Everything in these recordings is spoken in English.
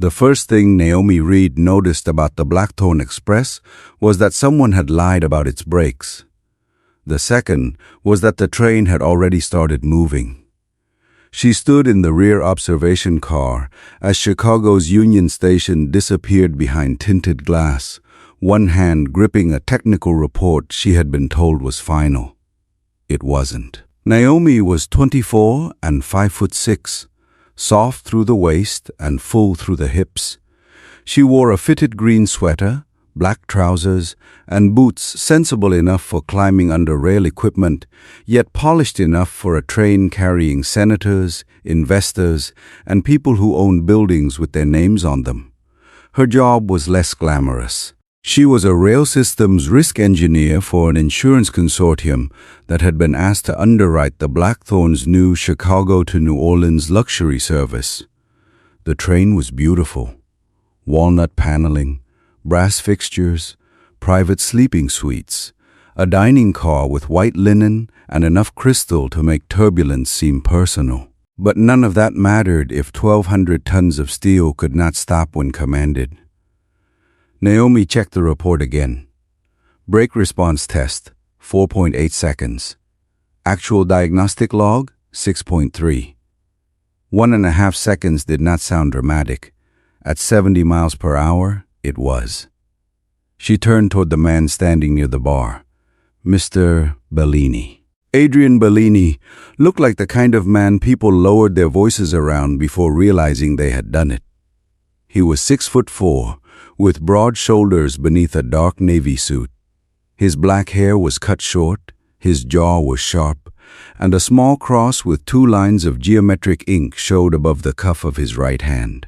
The first thing Naomi Reed noticed about the Blackthorne Express was that someone had lied about its brakes. The second was that the train had already started moving. She stood in the rear observation car as Chicago's Union Station disappeared behind tinted glass, one hand gripping a technical report she had been told was final. It wasn't. Naomi was 24 and 5'6", soft through the waist and full through the hips. She wore a fitted green sweater, black trousers, and boots sensible enough for climbing under rail equipment, yet polished enough for a train carrying senators, investors, and people who owned buildings with their names on them. Her job was less glamorous. She was a rail systems risk engineer for an insurance consortium that had been asked to underwrite the Blackthorne's new Chicago to New Orleans luxury service. The train was beautiful. Walnut paneling, brass fixtures, private sleeping suites, a dining car with white linen and enough crystal to make turbulence seem personal. But none of that mattered if 1,200 tons of steel could not stop when commanded. Naomi checked the report again. Brake response test, 4.8 seconds. Actual diagnostic log, 6.3. 1.5 seconds did not sound dramatic. At 70 miles per hour, it was. She turned toward the man standing near the bar. Mr. Bellini. Adrian Bellini looked like the kind of man people lowered their voices around before realizing they had done it. He was 6'4", with broad shoulders beneath a dark navy suit. His black hair was cut short, his jaw was sharp, and a small cross with 2 lines of geometric ink showed above the cuff of his right hand.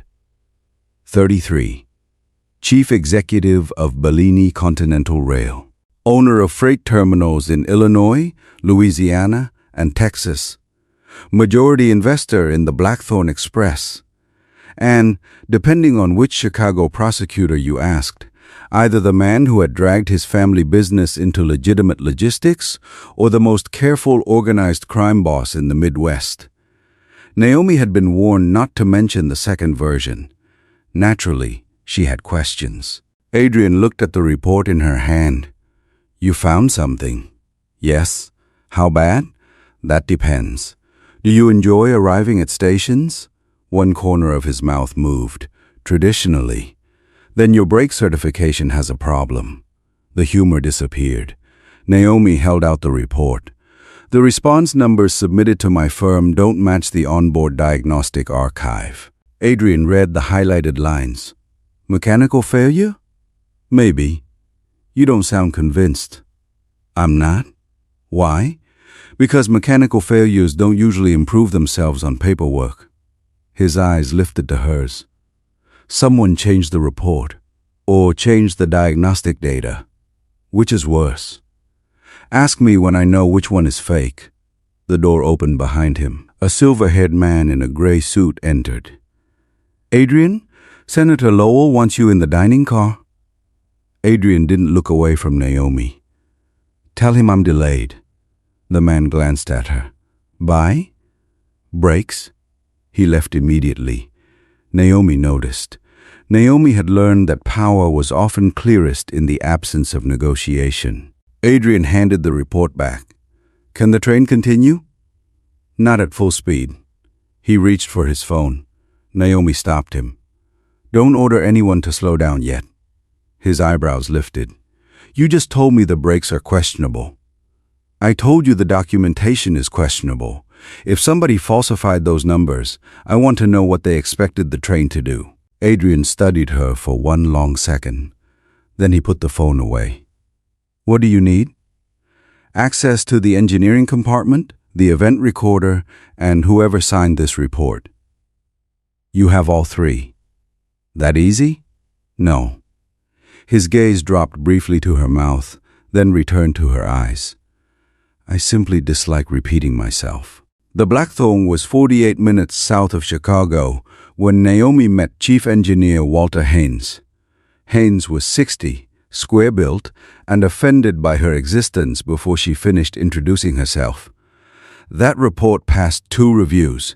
33. Chief Executive of Bellini Continental Rail. Owner of freight terminals in Illinois, Louisiana, and Texas. Majority investor in the Blackthorne Express. And, depending on which Chicago prosecutor you asked, either the man who had dragged his family business into legitimate logistics or the most careful organized crime boss in the Midwest. Naomi had been warned not to mention the second version. Naturally, she had questions. Adrian looked at the report in her hand. You found something? Yes. How bad? That depends. Do you enjoy arriving at stations? One corner of his mouth moved. Traditionally. Then your brake certification has a problem. The humor disappeared. Naomi held out the report. The response numbers submitted to my firm don't match the onboard diagnostic archive. Adrian read the highlighted lines. Mechanical failure? Maybe. You don't sound convinced. I'm not. Why? Because mechanical failures don't usually improve themselves on paperwork. His eyes lifted to hers. Someone changed the report, or changed the diagnostic data. Which is worse? Ask me when I know which one is fake. The door opened behind him. A silver-haired man in a gray suit entered. Adrian, Senator Lowell wants you in the dining car. Adrian didn't look away from Naomi. Tell him I'm delayed. The man glanced at her. By? Brakes? He left immediately. Naomi noticed. Naomi had learned that power was often clearest in the absence of negotiation. Adrian handed the report back. Can the train continue? Not at full speed. He reached for his phone. Naomi stopped him. Don't order anyone to slow down yet. His eyebrows lifted. You just told me the brakes are questionable. I told you the documentation is questionable. If somebody falsified those numbers, I want to know what they expected the train to do. Adrian studied her for one long second. Then he put the phone away. What do you need? Access to the engineering compartment, the event recorder, and whoever signed this report. You have all 3. That easy? No. His gaze dropped briefly to her mouth, then returned to her eyes. I simply dislike repeating myself. The Blackthorne was 48 minutes south of Chicago when Naomi met Chief Engineer Walter Haynes. Haynes was 60, square-built, and offended by her existence before she finished introducing herself. That report passed 2 reviews.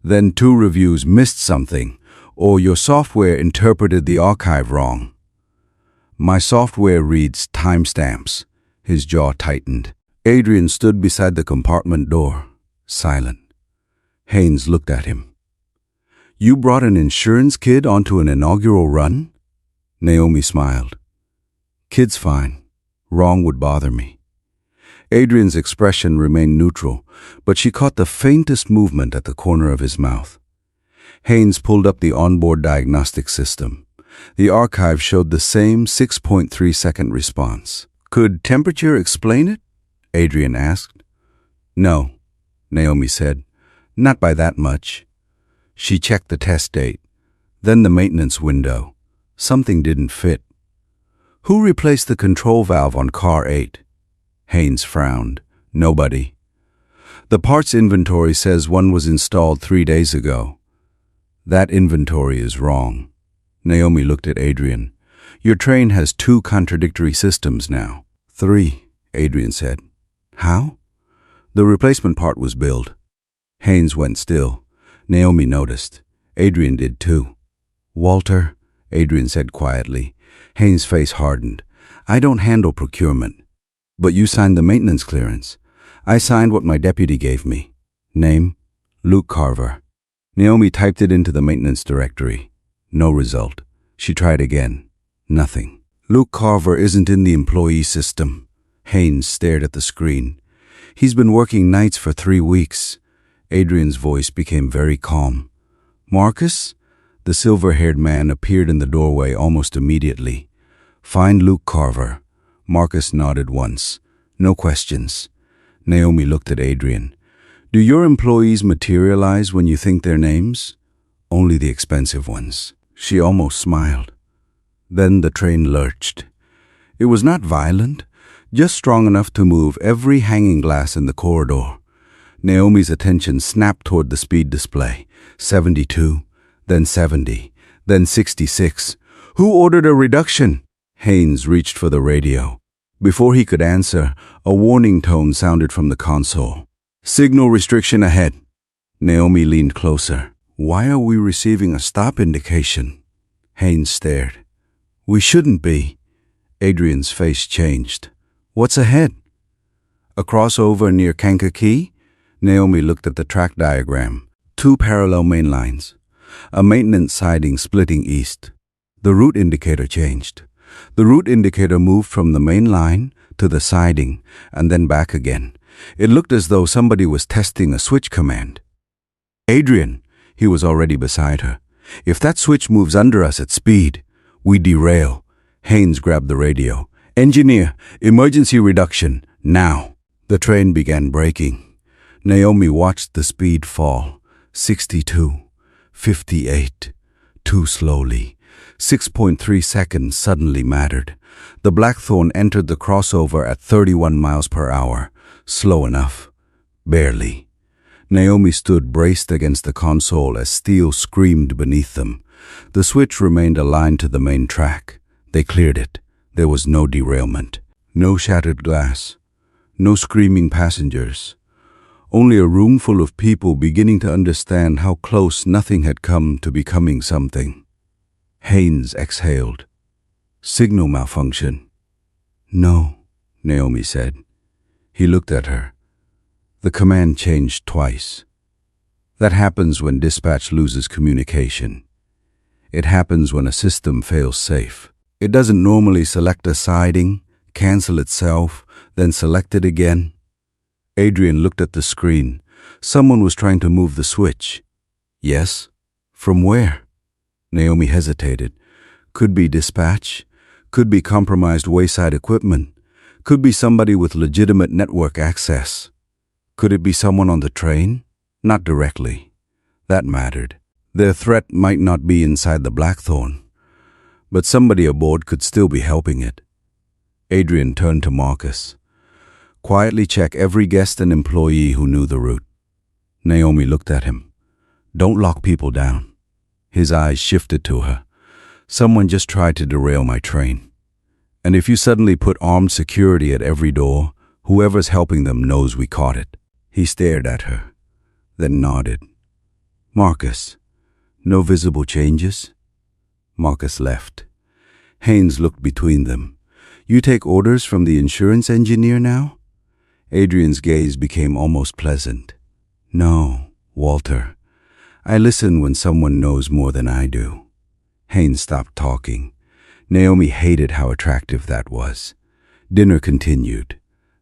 Then 2 reviews missed something, or your software interpreted the archive wrong. My software reads timestamps. His jaw tightened. Adrian stood beside the compartment door, silent. Haynes looked at him. You brought an insurance kid onto an inaugural run? Naomi smiled. Kid's fine. Wrong would bother me. Adrian's expression remained neutral, but she caught the faintest movement at the corner of his mouth. Haynes pulled up the onboard diagnostic system. The archive showed the same 6.3-second response. Could temperature explain it? Adrian asked. No, Naomi said. Not by that much. She checked the test date, then the maintenance window. Something didn't fit. Who replaced the control valve on car 8? Haynes frowned. Nobody. The parts inventory says one was installed 3 days ago. That inventory is wrong. Naomi looked at Adrian. Your train has 2 contradictory systems now. 3, Adrian said. How? The replacement part was built. Haynes went still. Naomi noticed. Adrian did too. Walter, Adrian said quietly. Haynes' face hardened. I don't handle procurement. But you signed the maintenance clearance. I signed what my deputy gave me. Name? Luke Carver. Naomi typed it into the maintenance directory. No result. She tried again. Nothing. Luke Carver isn't in the employee system. Haynes stared at the screen. He's been working nights for 3 weeks. Adrian's voice became very calm. Marcus? The silver-haired man appeared in the doorway almost immediately. Find Luke Carver. Marcus nodded once. No questions. Naomi looked at Adrian. Do your employees materialize when you think their names? Only the expensive ones. She almost smiled. Then the train lurched. It was not violent, just strong enough to move every hanging glass in the corridor. Naomi's attention snapped toward the speed display. 72, then 70, then 66. Who ordered a reduction? Haynes reached for the radio. Before he could answer, a warning tone sounded from the console. Signal restriction ahead. Naomi leaned closer. Why are we receiving a stop indication? Haynes stared. We shouldn't be. Adrian's face changed. What's ahead? A crossover near Kankakee? Naomi looked at the track diagram. 2 parallel main lines. A maintenance siding splitting east. The route indicator changed. The route indicator moved from the main line to the siding and then back again. It looked as though somebody was testing a switch command. Adrian, he was already beside her. If that switch moves under us at speed, we derail. Haynes grabbed the radio. Engineer, emergency reduction, now. The train began braking. Naomi watched the speed fall. 62, 58, too slowly. 6.3 seconds suddenly mattered. The Blackthorne entered the crossover at 31 miles per hour. Slow enough. Barely. Naomi stood braced against the console as steel screamed beneath them. The switch remained aligned to the main track. They cleared it. There was no derailment. No shattered glass. No screaming passengers. Only a room full of people beginning to understand how close nothing had come to becoming something. Haynes exhaled. Signal malfunction. No, Naomi said. He looked at her. The command changed twice. That happens when dispatch loses communication. It happens when a system fails safe. It doesn't normally select a siding, cancel itself, then select it again. Adrian looked at the screen. Someone was trying to move the switch. Yes? From where? Naomi hesitated. Could be dispatch. Could be compromised wayside equipment. Could be somebody with legitimate network access. Could it be someone on the train? Not directly. That mattered. Their threat might not be inside the Blackthorne, but somebody aboard could still be helping it. Adrian turned to Marcus. Quietly check every guest and employee who knew the route. Naomi looked at him. Don't lock people down. His eyes shifted to her. Someone just tried to derail my train. And if you suddenly put armed security at every door, whoever's helping them knows we caught it. He stared at her, then nodded. Marcus, No visible changes? Marcus left. Haynes looked between them. You take orders from the insurance engineer now? Adrian's gaze became almost pleasant. No, Walter. I listen when someone knows more than I do. Haynes stopped talking. Naomi hated how attractive that was. Dinner continued.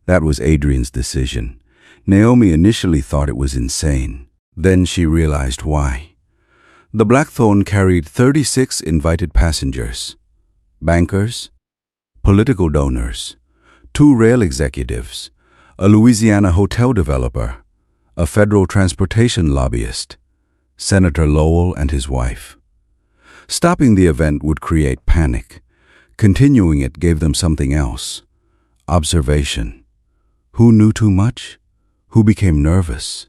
That was Adrian's decision. Naomi initially thought it was insane. Then she realized why. The Blackthorne carried 36 invited passengers. Bankers, political donors, 2 rail executives, a Louisiana hotel developer, a federal transportation lobbyist, Senator Lowell and his wife. Stopping the event would create panic. Continuing it gave them something else. Observation. Who knew too much? Who became nervous?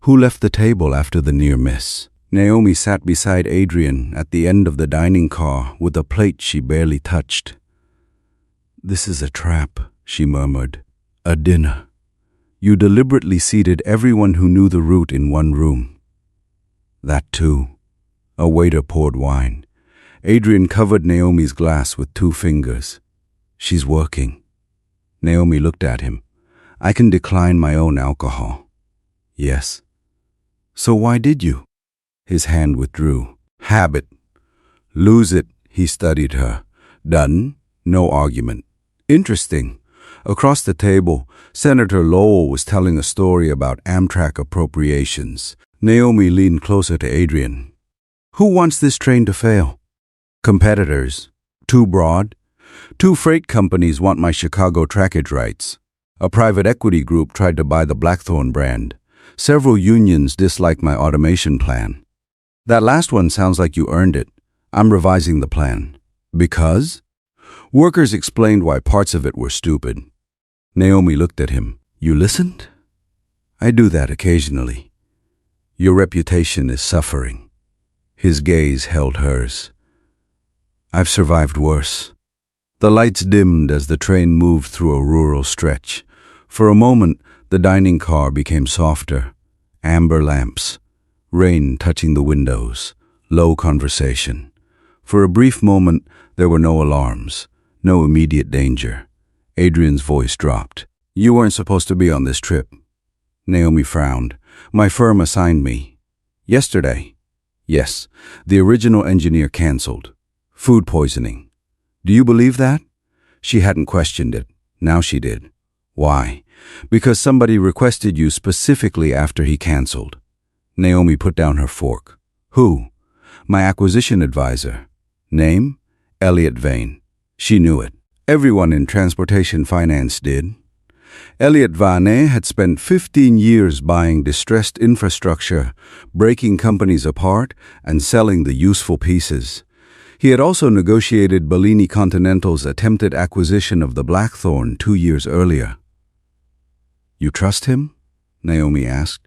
Who left the table after the near miss? Naomi sat beside Adrian at the end of the dining car with a plate she barely touched. This is a trap, she murmured. A dinner. You deliberately seated everyone who knew the route in one room. That too. A waiter poured wine. Adrian covered Naomi's glass with 2 fingers. She's working. Naomi looked at him. I can decline my own alcohol. Yes. So why did you? His hand withdrew. Habit. Lose it, he studied her. Done. No argument. Interesting. Across the table, Senator Lowell was telling a story about Amtrak appropriations. Naomi leaned closer to Adrian. Who wants this train to fail? Competitors. Too broad? 2 freight companies want my Chicago trackage rights. A private equity group tried to buy the Blackthorne brand. Several unions dislike my automation plan. That last one sounds like you earned it. I'm revising the plan. Because? Workers explained why parts of it were stupid. Naomi looked at him. You listened? I do that occasionally. Your reputation is suffering. His gaze held hers. I've survived worse. The lights dimmed as the train moved through a rural stretch. For a moment, the dining car became softer. Amber lamps. Rain touching the windows. Low conversation. For a brief moment, there were no alarms. No immediate danger. Adrian's voice dropped. You weren't supposed to be on this trip. Naomi frowned. My firm assigned me. Yesterday. Yes, the original engineer canceled. Food poisoning. Do you believe that? She hadn't questioned it. Now she did. Why? Because somebody requested you specifically after he canceled. Naomi put down her fork. Who? My acquisition advisor. Name? Elliot Vane. She knew it. Everyone in transportation finance did. Elliot Vane had spent 15 years buying distressed infrastructure, breaking companies apart, and selling the useful pieces. He had also negotiated Bellini Continental's attempted acquisition of the Blackthorne 2 years earlier. You trust him? Naomi asked.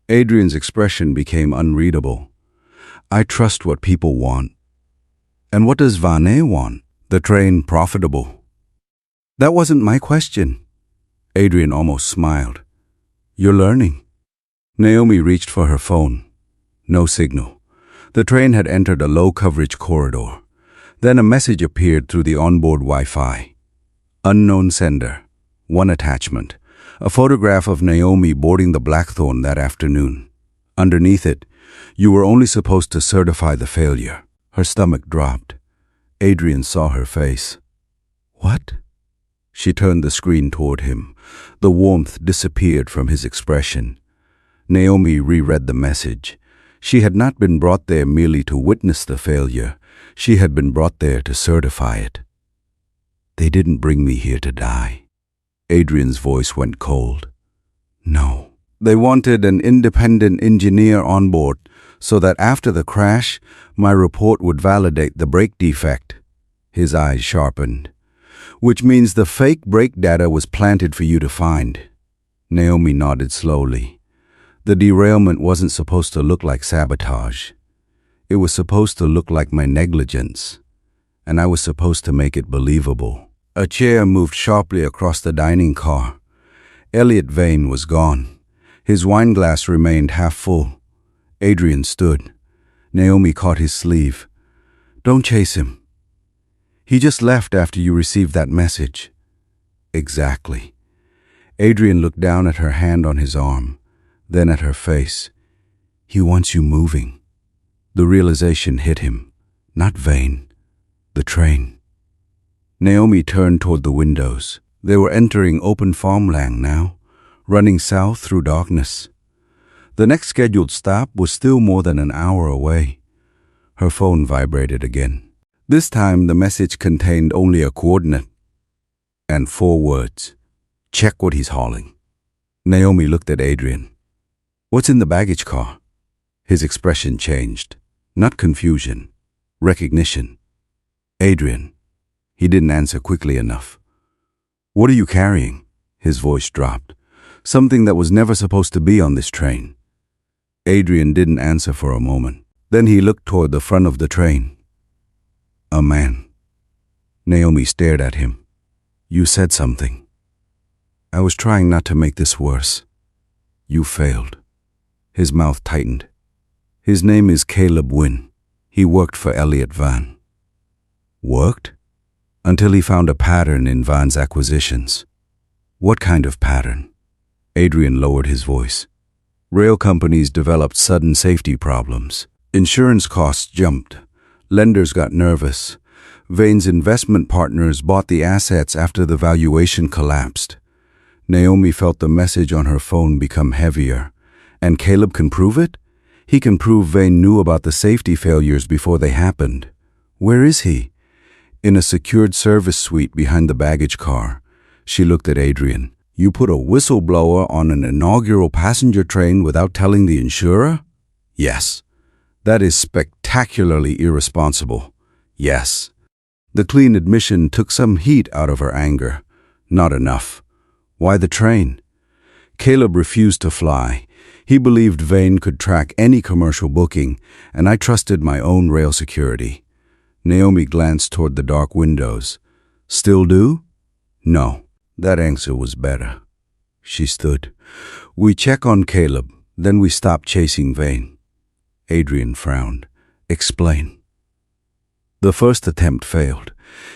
Adrian's expression became unreadable. I trust what people want. And what does Vane want? The train profitable. That wasn't my question. Adrian almost smiled. You're learning. Naomi reached for her phone. No signal. The train had entered a low-coverage corridor. Then a message appeared through the onboard Wi-Fi. Unknown sender. 1 attachment. A photograph of Naomi boarding the Blackthorne that afternoon. Underneath it, you were only supposed to certify the failure. Her stomach dropped. Adrian saw her face. What? She turned the screen toward him. The warmth disappeared from his expression. Naomi reread the message. She had not been brought there merely to witness the failure. She had been brought there to certify it. They didn't bring me here to die. Adrian's voice went cold. No. They wanted an independent engineer on board so that after the crash, my report would validate the brake defect. His eyes sharpened. Which means the fake brake data was planted for you to find. Naomi nodded slowly. The derailment wasn't supposed to look like sabotage. It was supposed to look like my negligence. And I was supposed to make it believable. A chair moved sharply across the dining car. Elliot Vane was gone. His wineglass remained half full. Adrian stood. Naomi caught his sleeve. Don't chase him. He just left after you received that message. Exactly. Adrian looked down at her hand on his arm, then at her face. He wants you moving. The realization hit him. Not Vane. The train. Naomi turned toward the windows. They were entering open farmland now, running south through darkness. The next scheduled stop was still more than an hour away. Her phone vibrated again. This time the message contained only a coordinate and 4 words. Check what he's hauling. Naomi looked at Adrian. What's in the baggage car? His expression changed. Not confusion. Recognition. Adrian. He didn't answer quickly enough. What are you carrying? His voice dropped. Something that was never supposed to be on this train. Adrian didn't answer for a moment. Then he looked toward the front of the train. A man. Naomi stared at him. You said something. I was trying not to make this worse. You failed. His mouth tightened. His name is Caleb Wynne. He worked for Elliot Van. Worked? Until he found a pattern in Van's acquisitions. What kind of pattern? Adrian lowered his voice. Rail companies developed sudden safety problems. Insurance costs jumped. Lenders got nervous. Vane's investment partners bought the assets after the valuation collapsed. Naomi felt the message on her phone become heavier. And Caleb can prove it? He can prove Vane knew about the safety failures before they happened. Where is he? In a secured service suite behind the baggage car. She looked at Adrian. You put a whistleblower on an inaugural passenger train without telling the insurer? Yes. That is spectacularly irresponsible. Yes. The clean admission took some heat out of her anger. Not enough. Why the train? Caleb refused to fly. He believed Vane could track any commercial booking, and I trusted my own rail security. Naomi glanced toward the dark windows. Still do? No. That answer was better. She stood. We check on Caleb, then we stop chasing Vane. Adrian frowned. Explain. The first attempt failed.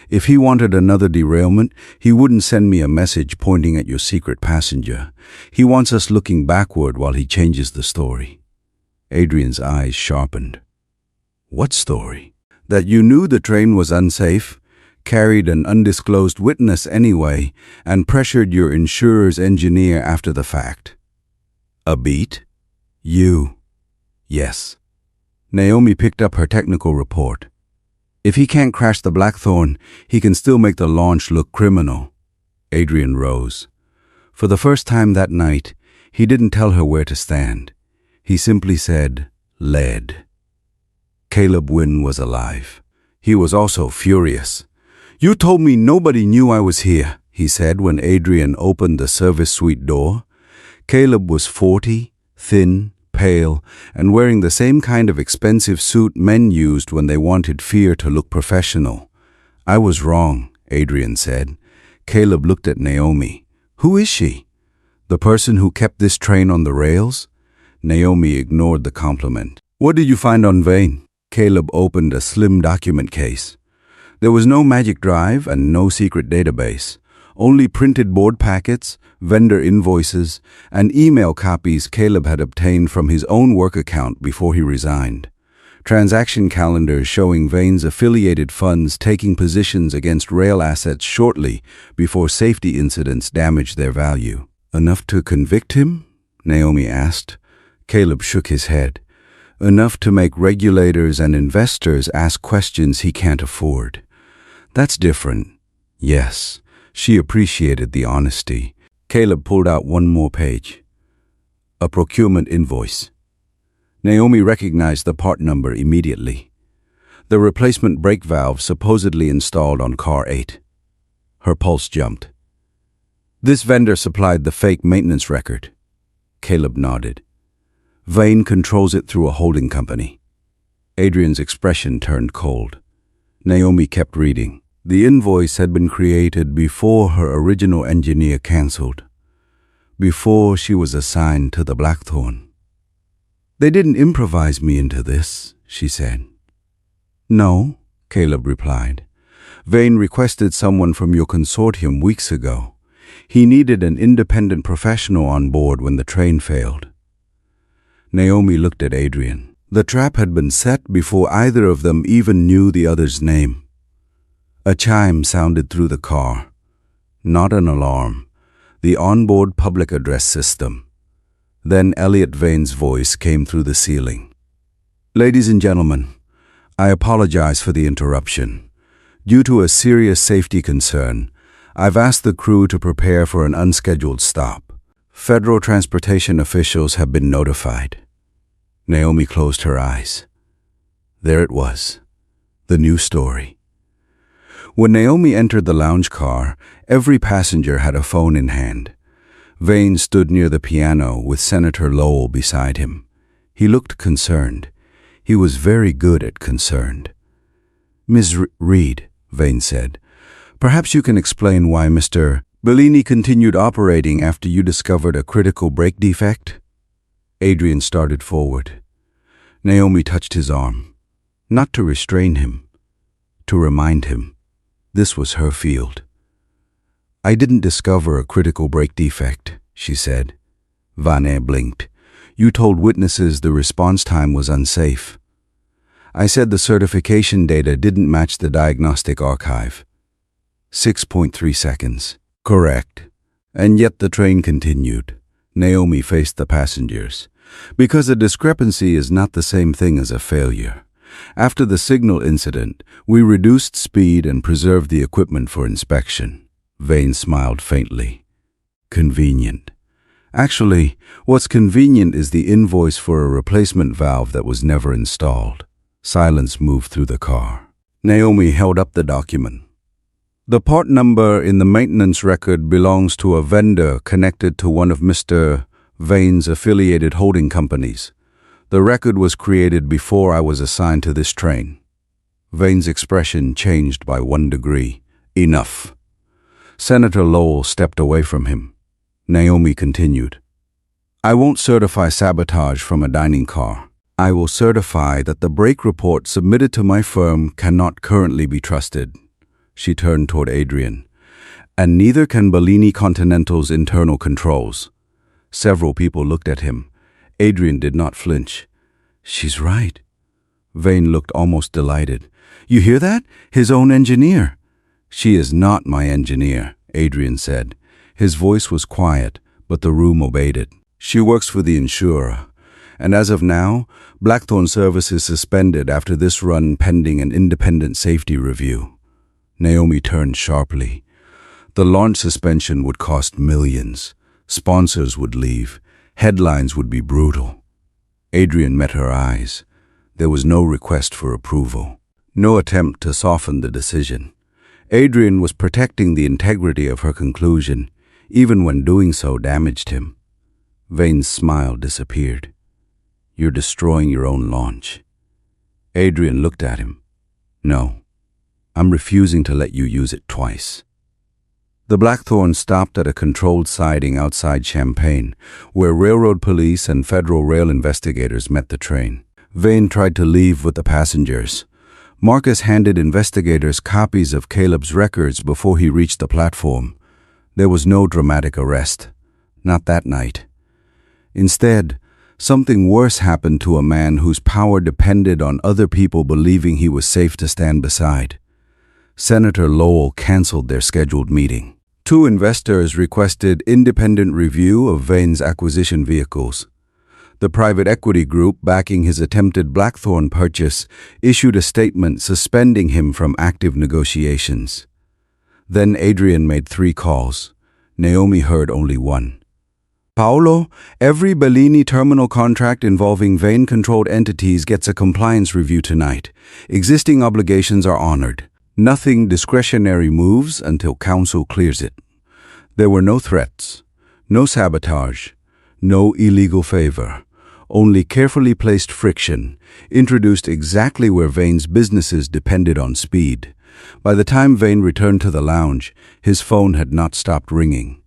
If he wanted another derailment, he wouldn't send me a message pointing at your secret passenger. He wants us looking backward while he changes the story. Adrian's eyes sharpened. What story? That you knew the train was unsafe, carried an undisclosed witness anyway, and pressured your insurer's engineer after the fact. A beat? You. Yes. Naomi picked up her technical report. If he can't crash the Blackthorne, he can still make the launch look criminal. Adrian rose. For the first time that night, he didn't tell her where to stand. He simply said, lead. Caleb Wynne was alive. He was also furious. You told me nobody knew I was here, he said when Adrian opened the service suite door. Caleb was 40, thin, pale, and wearing the same kind of expensive suit men used when they wanted fear to look professional. I was wrong, Adrian said. Caleb looked at Naomi. Who is she? The person who kept this train on the rails? Naomi ignored the compliment. What did you find on Vane? Caleb opened a slim document case. There was no magic drive and no secret database. Only printed board packets, vendor invoices, and email copies Caleb had obtained from his own work account before he resigned. Transaction calendars showing Vane's affiliated funds taking positions against rail assets shortly before safety incidents damaged their value. Enough to convict him? Naomi asked. Caleb shook his head. Enough to make regulators and investors ask questions he can't afford. That's different. Yes. She appreciated the honesty. Caleb pulled out one more page. A procurement invoice. Naomi recognized the part number immediately. The replacement brake valve supposedly installed on car 8. Her pulse jumped. This vendor supplied the fake maintenance record. Caleb nodded. Vane controls it through a holding company. Adrian's expression turned cold. Naomi kept reading. The invoice had been created before her original engineer canceled, before she was assigned to the Blackthorne. They didn't improvise me into this, she said. No, Caleb replied. Vane requested someone from your consortium weeks ago. He needed an independent professional on board when the train failed. Naomi looked at Adrian. The trap had been set before either of them even knew the other's name. A chime sounded through the car. Not an alarm. The onboard public address system. Then Elliot Vane's voice came through the ceiling. Ladies and gentlemen, I apologize for the interruption. Due to a serious safety concern, I've asked the crew to prepare for an unscheduled stop. Federal transportation officials have been notified. Naomi closed her eyes. There it was, the new story. When Naomi entered the lounge car, every passenger had a phone in hand. Vane stood near the piano with Senator Lowell beside him. He looked concerned. He was very good at concerned. Ms. Reed, Vane said, perhaps you can explain why Mr. Bellini continued operating after you discovered a critical brake defect? Adrian started forward. Naomi touched his arm, not to restrain him, to remind him. This was her field. I didn't discover a critical brake defect, she said. Vane blinked. You told witnesses the response time was unsafe. I said the certification data didn't match the diagnostic archive. 6.3 seconds. Correct. And yet the train continued. Naomi faced the passengers. Because a discrepancy is not the same thing as a failure. After the signal incident, we reduced speed and preserved the equipment for inspection. Vane smiled faintly. Convenient. Actually, what's convenient is the invoice for a replacement valve that was never installed. Silence moved through the car. Naomi held up the document. The part number in the maintenance record belongs to a vendor connected to one of Mr. Vane's affiliated holding companies. The record was created before I was assigned to this train. Vane's expression changed by 1 degree. Enough. Senator Lowell stepped away from him. Naomi continued. I won't certify sabotage from a dining car. I will certify that the brake report submitted to my firm cannot currently be trusted. She turned toward Adrian. And neither can Bellini Continental's internal controls. Several people looked at him. Adrian did not flinch. She's right. Vane looked almost delighted. You hear that? His own engineer. She is not my engineer, Adrian said. His voice was quiet, but the room obeyed it. She works for the insurer. And as of now, Blackthorne service is suspended after this run pending an independent safety review. Naomi turned sharply. The launch suspension would cost millions. Sponsors would leave. Headlines would be brutal. Adrian met her eyes. There was no request for approval. No attempt to soften the decision. Adrian was protecting the integrity of her conclusion, even when doing so damaged him. Vane's smile disappeared. You're destroying your own launch. Adrian looked at him. No, I'm refusing to let you use it twice. The Blackthorne stopped at a controlled siding outside Champaign, where railroad police and federal rail investigators met the train. Vane tried to leave with the passengers. Marcus handed investigators copies of Caleb's records before he reached the platform. There was no dramatic arrest. Not that night. Instead, something worse happened to a man whose power depended on other people believing he was safe to stand beside. Senator Lowell canceled their scheduled meeting. 2 investors requested independent review of Vane's acquisition vehicles. The private equity group backing his attempted Blackthorne purchase issued a statement suspending him from active negotiations. Then Adrian made 3 calls. Naomi heard only 1. Paolo, every Bellini terminal contract involving Vane-controlled entities gets a compliance review tonight. Existing obligations are honored. Nothing discretionary moves until council clears it. There were no threats, no sabotage, no illegal favor, only carefully placed friction, introduced exactly where Vane's businesses depended on speed. By the time Vane returned to the lounge, his phone had not stopped ringing.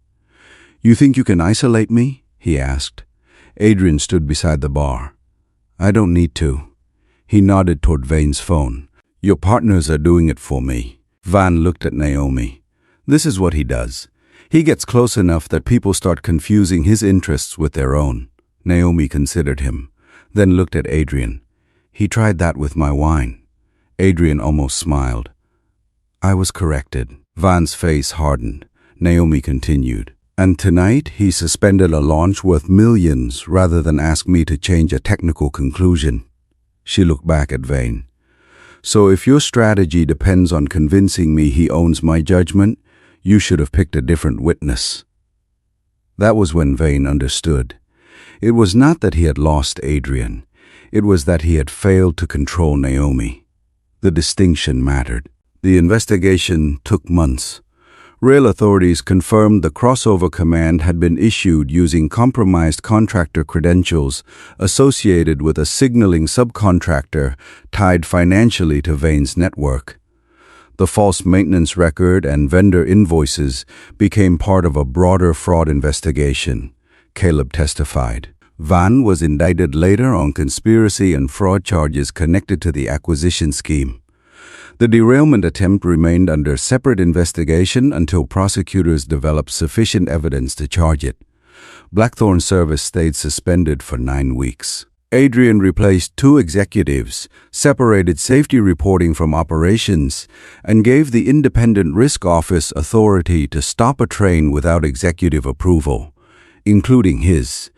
You think you can isolate me? He asked. Adrian stood beside the bar. I don't need to. He nodded toward Vane's phone. Your partners are doing it for me. Van looked at Naomi. This is what he does. He gets close enough that people start confusing his interests with their own. Naomi considered him, then looked at Adrian. He tried that with my wine. Adrian almost smiled. I was corrected. Van's face hardened. Naomi continued. And tonight he suspended a launch worth millions rather than ask me to change a technical conclusion. She looked back at Vane. So if your strategy depends on convincing me he owns my judgment, you should have picked a different witness. That was when Vane understood. It was not that he had lost Adrian. It was that he had failed to control Naomi. The distinction mattered. The investigation took months. Rail authorities confirmed the crossover command had been issued using compromised contractor credentials associated with a signaling subcontractor tied financially to Vane's network. The false maintenance record and vendor invoices became part of a broader fraud investigation, Caleb testified. Van was indicted later on conspiracy and fraud charges connected to the acquisition scheme. The derailment attempt remained under separate investigation until prosecutors developed sufficient evidence to charge it. Blackthorne service stayed suspended for 9 weeks. Adrian replaced 2 executives, separated safety reporting from operations, and gave the Independent Risk Office authority to stop a train without executive approval, including his.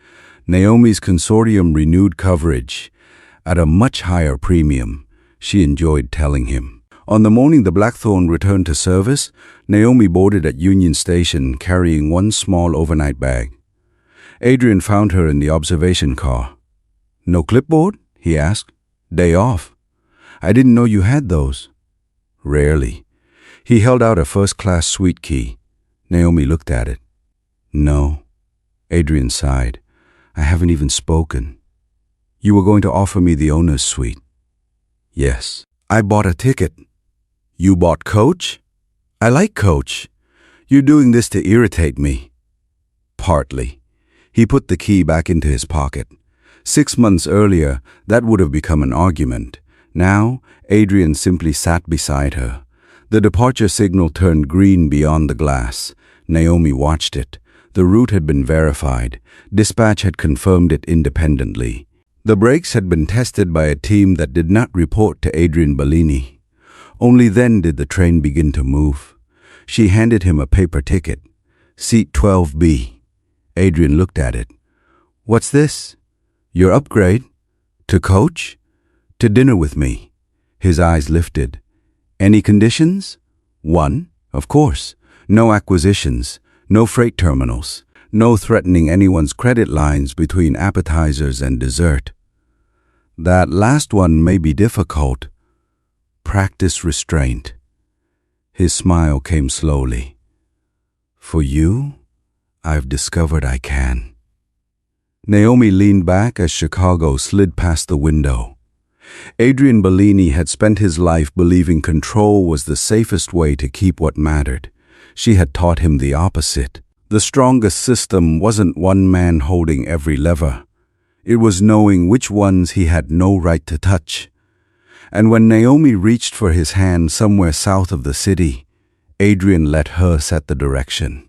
Naomi's consortium renewed coverage at a much higher premium, she enjoyed telling him. On the morning the Blackthorne returned to service, Naomi boarded at Union Station carrying one small overnight bag. Adrian found her in the observation car. No clipboard? He asked. Day off. I didn't know you had those. Rarely. He held out a first-class suite key. Naomi looked at it. No. Adrian sighed. I haven't even spoken. You were going to offer me the owner's suite. Yes. I bought a ticket. You bought Coach? I like Coach. You're doing this to irritate me. Partly. He put the key back into his pocket. 6 months earlier, that would have become an argument. Now, Adrian simply sat beside her. The departure signal turned green beyond the glass. Naomi watched it. The route had been verified. Dispatch had confirmed it independently. The brakes had been tested by a team that did not report to Adrian Bellini. Only then did the train begin to move. She handed him a paper ticket. Seat 12B. Adrian looked at it. What's this? Your upgrade? To Coach? To dinner with me. His eyes lifted. Any conditions? 1, of course. No acquisitions. No freight terminals. No threatening anyone's credit lines between appetizers and dessert. That last one may be difficult. Practice restraint. His smile came slowly. For you, I've discovered I can. Naomi leaned back as Chicago slid past the window. Adrian Bellini had spent his life believing control was the safest way to keep what mattered. She had taught him the opposite. The strongest system wasn't one man holding every lever. It was knowing which ones he had no right to touch. And when Naomi reached for his hand somewhere south of the city, Adrian let her set the direction.